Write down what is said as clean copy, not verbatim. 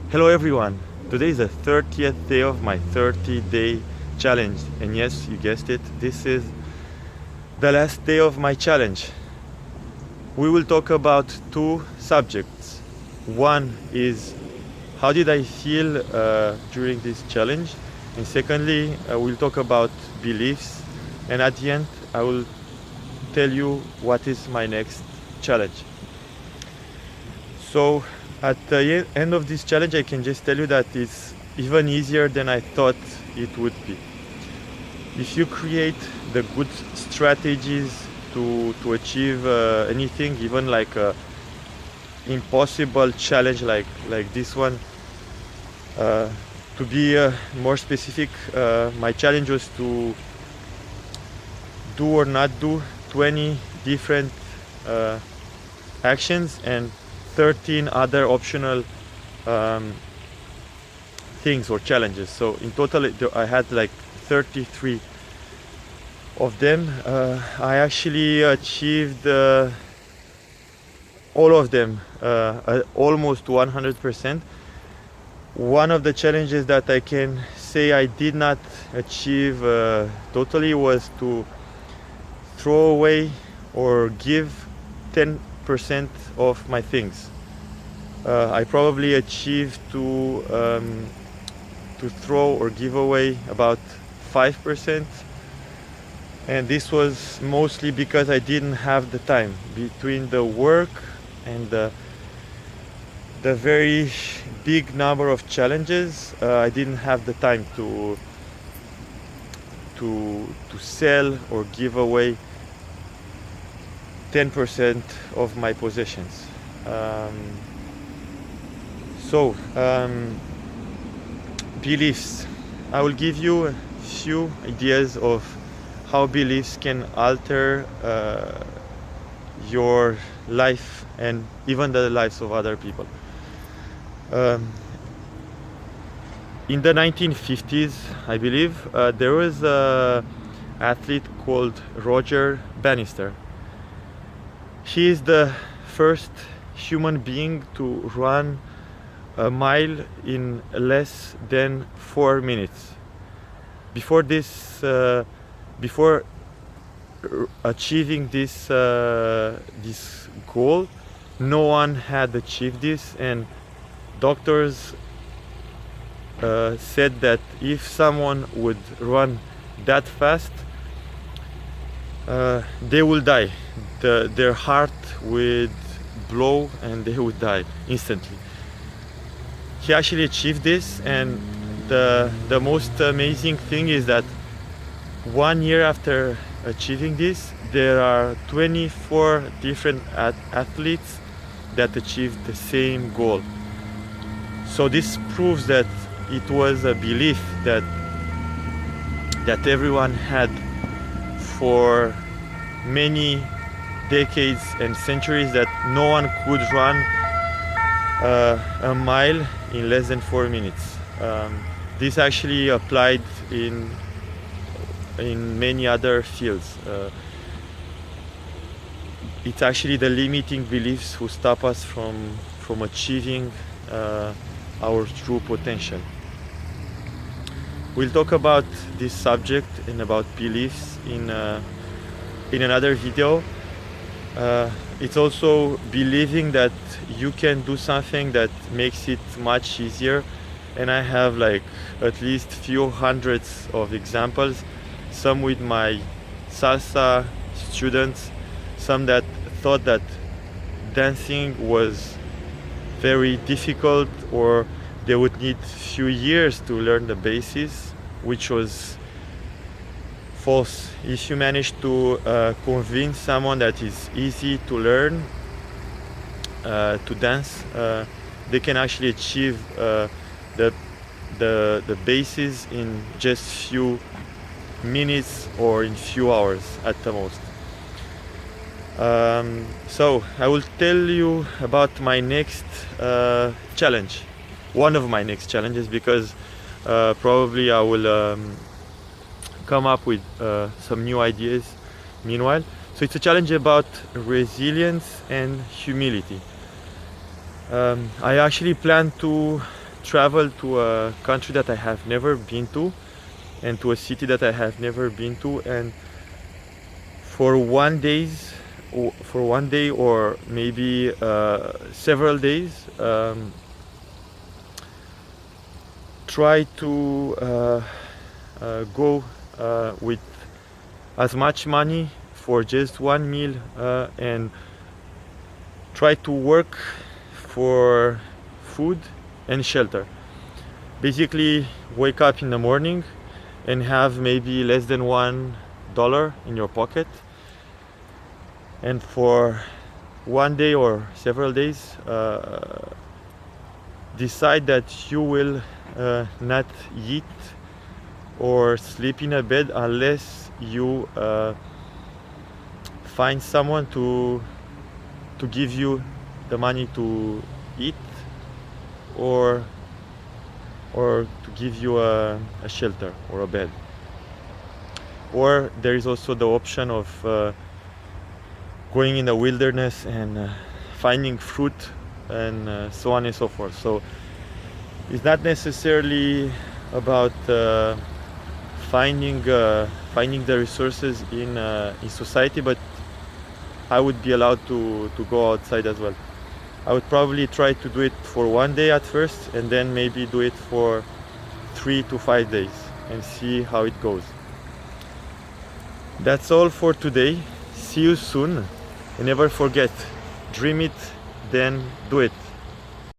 Hello everyone! Today is the 30th day of my 30-day challenge, and yes, you guessed it, this is the last day of my challenge. We will talk about two subjects. One is how did I feel during this challenge, and secondly, we'll talk about beliefs, and at the end, I will tell you what is my next challenge. So at the end of this challenge, I can just tell you that it's even easier than I thought it would be. If you create the good strategies to achieve anything, even like a impossible challenge like this one, to be more specific, my challenge was to do or not do 20 different actions and 13 other optional things or challenges. So in total I had like 33 of them. I actually achieved all of them almost 100%. One of the challenges that I can say I did not achieve totally was to throw away or give 10% of my things. I probably achieved to throw or give away about 5%, and this was mostly because I didn't have the time between the work and the very big number of challenges. I didn't have the time to sell or give away 10% of my possessions. Beliefs. I will give you a few ideas of how beliefs can alter your life and even the lives of other people. In the 1950s, I believe, there was an athlete called Roger Bannister. He is the first human being to run a mile in less than 4 minutes. Before achieving this goal, no one had achieved this, and doctors said that if someone would run that fast, they will die. Their heart would blow and they would die instantly. He actually achieved this, and the most amazing thing is that 1 year after achieving this, there are 24 different athletes that achieved the same goal. So this proves that it was a belief that everyone had for many decades and centuries, that no one could run a mile in less than 4 minutes. This actually applied in many other fields. It's actually the limiting beliefs who stop us from achieving our true potential. We'll talk about this subject and about beliefs in another video. It's also believing that you can do something that makes it much easier, and I have like at least few hundreds of examples, some with my salsa students, some that thought that dancing was very difficult or they would need few years to learn the basics, which was false. If you manage to convince someone that it's easy to learn to dance, they can actually achieve the basis in just few minutes or in few hours at the most. So I will tell you about my next challenge, one of my next challenges, because probably I will come up with some new ideas meanwhile. So it's a challenge about resilience and humility. I actually plan to travel to a country that I have never been to, and to a city that I have never been to, and for for 1 day or maybe several days, try to go with as much money for just one meal, and try to work for food and shelter. Basically, wake up in the morning and have maybe less than $1 in your pocket, and for 1 day or several days, decide that you will not eat or sleep in a bed unless you find someone to give you the money to eat, or to give you a shelter or a bed. Or there is also the option of going in the wilderness and finding fruit and so on and so forth. So it's not necessarily about finding the resources in society, but I would be allowed to go outside as well. I would probably try to do it for 1 day at first, and then maybe do it for 3 to 5 days and see how it goes. That's all for today. See you soon, and never forget, dream it, then do it.